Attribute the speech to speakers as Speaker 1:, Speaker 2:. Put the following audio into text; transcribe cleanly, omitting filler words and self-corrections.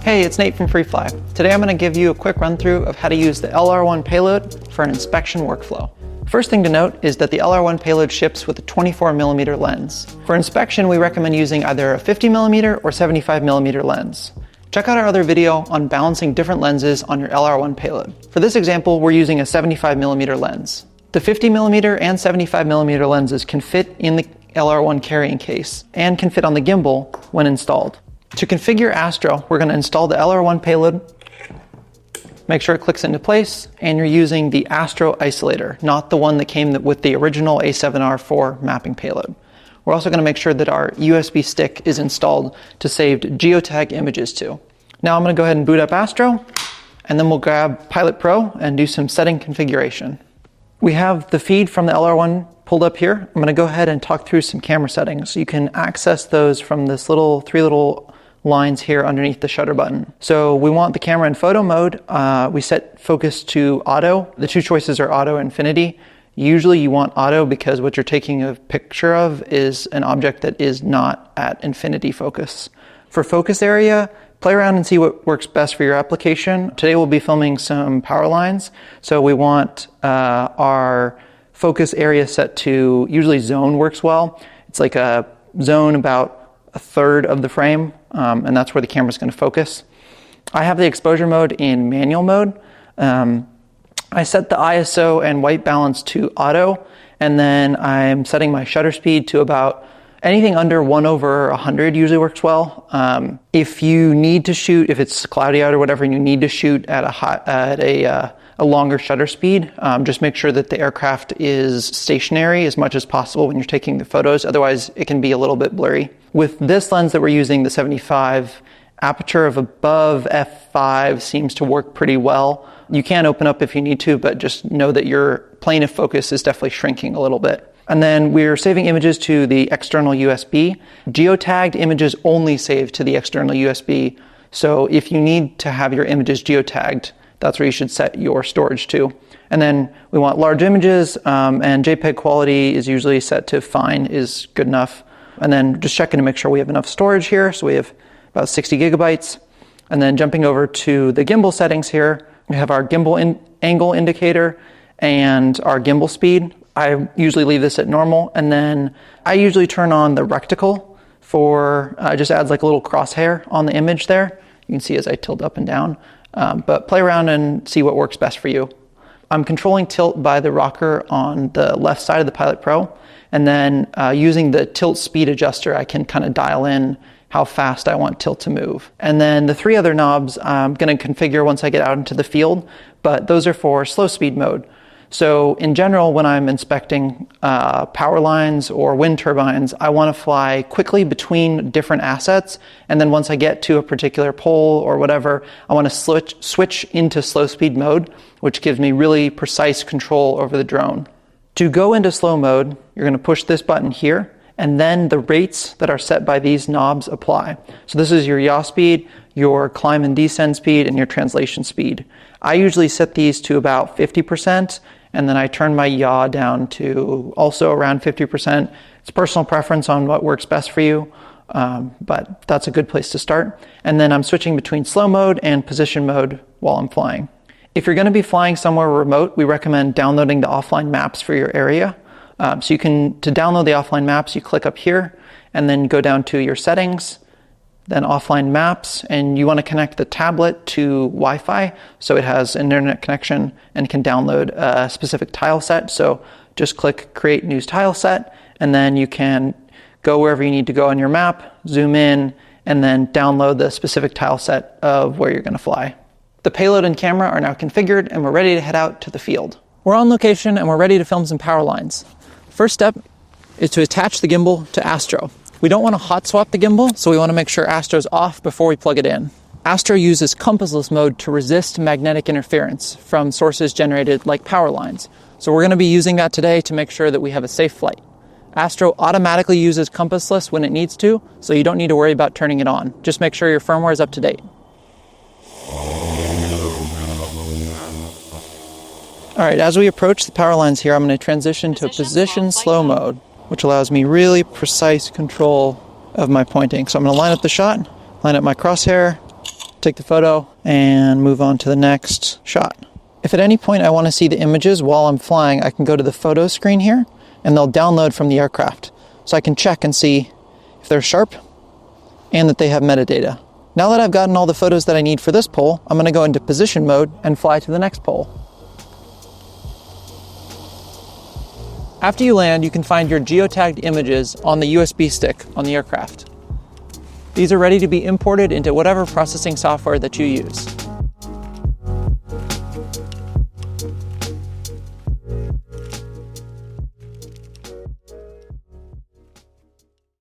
Speaker 1: Hey, it's Nate from FreeFly. Today I'm going to give you a quick run through of how to use the LR1 payload for an inspection workflow. First thing to note is that the LR1 payload ships with a 24mm lens. For inspection, we recommend using either a 50mm or 75mm lens. Check out our other video on balancing different lenses on your LR1 payload. For this example, we're using a 75mm lens. The 50mm and 75mm lenses can fit in the LR1 carrying case and can fit on the gimbal when installed. To configure Astro, we're going to install the LR1 payload, make sure it clicks into place, and you're using the Astro isolator, not the one that came with the original A7R4 mapping payload. We're also going to make sure that our USB stick is installed to save geotag images to. Now I'm going to go ahead and boot up Astro, and then we'll grab Pilot Pro and do some setting configuration. We have the feed from the LR1 pulled up here. I'm going to go ahead and talk through some camera settings. You can access those from this three little lines here underneath the shutter button. So we want the camera in photo mode. We set focus to auto. The two choices are auto and infinity. Usually you want auto because what you're taking a picture of is an object that is not at infinity focus. For focus area, play around and see what works best for your application. Today we'll be filming some power lines. So we want our focus area set to, usually zone works well. It's like a zone about a third of the frame, and that's where the camera's going to focus. I have the exposure mode in manual mode. I set the ISO and white balance to auto, and then I'm setting my shutter speed to about anything under 1/100 usually works well. If you need to shoot, if it's cloudy out or whatever, and you need to shoot at a longer shutter speed, just make sure that the aircraft is stationary as much as possible when you're taking the photos. Otherwise, it can be a little bit blurry. With this lens that we're using, the 75, aperture of above f5 seems to work pretty well. You can open up if you need to, but just know that your plane of focus is definitely shrinking a little bit. And then we're saving images to the external USB. Geotagged images only save to the external USB. So if you need to have your images geotagged, that's where you should set your storage to. And then we want large images, and JPEG quality is usually set to fine is good enough. And then just checking to make sure we have enough storage here. So we have about 60 gigabytes. And then jumping over to the gimbal settings here, we have our gimbal angle indicator and our gimbal speed. I usually leave this at normal. And then I usually turn on the recticle for, just adds like a little crosshair on the image there. You can see as I tilt up and down. But play around and see what works best for you. I'm controlling tilt by the rocker on the left side of the Pilot Pro, and then using the tilt speed adjuster, I can kind of dial in how fast I want tilt to move. And then the three other knobs I'm going to configure once I get out into the field, but those are for slow speed mode. So in general, when I'm inspecting power lines or wind turbines, I want to fly quickly between different assets. And then once I get to a particular pole or whatever, I want to switch into slow speed mode, which gives me really precise control over the drone. To go into slow mode, you're going to push this button here, and then the rates that are set by these knobs apply. So this is your yaw speed, your climb and descend speed, and your translation speed. I usually set these to about 50%, and then I turn my yaw down to also around 50%. It's personal preference on what works best for you, but that's a good place to start. And then I'm switching between slow mode and position mode while I'm flying. If you're going to be flying somewhere remote, we recommend downloading the offline maps for your area. So you can, to download the offline maps, you click up here and then go down to your settings, then offline maps, and you want to connect the tablet to Wi-Fi so it has an internet connection and can download a specific tile set. So just click create new tile set, and then you can go wherever you need to go on your map, zoom in, and then download the specific tile set of where you're going to fly. The payload and camera are now configured, and we're ready to head out to the field. We're on location and we're ready to film some power lines. First step is to attach the gimbal to Astro. We don't want to hot swap the gimbal, so we want to make sure Astro's off before we plug it in. Astro uses compassless mode to resist magnetic interference from sources generated like power lines. So we're going to be using that today to make sure that we have a safe flight. Astro automatically uses compassless when it needs to, so you don't need to worry about turning it on. Just make sure your firmware is up to date. All right, as we approach the power lines here, I'm going to transition to position slow mode, which allows me really precise control of my pointing. So I'm going to line up the shot, line up my crosshair, take the photo and move on to the next shot. If at any point I want to see the images while I'm flying, I can go to the photo screen here and they'll download from the aircraft. So I can check and see if they're sharp and that they have metadata. Now that I've gotten all the photos that I need for this pole, I'm going to go into position mode and fly to the next pole. After you land, you can find your geotagged images on the USB stick on the aircraft. These are ready to be imported into whatever processing software that you use.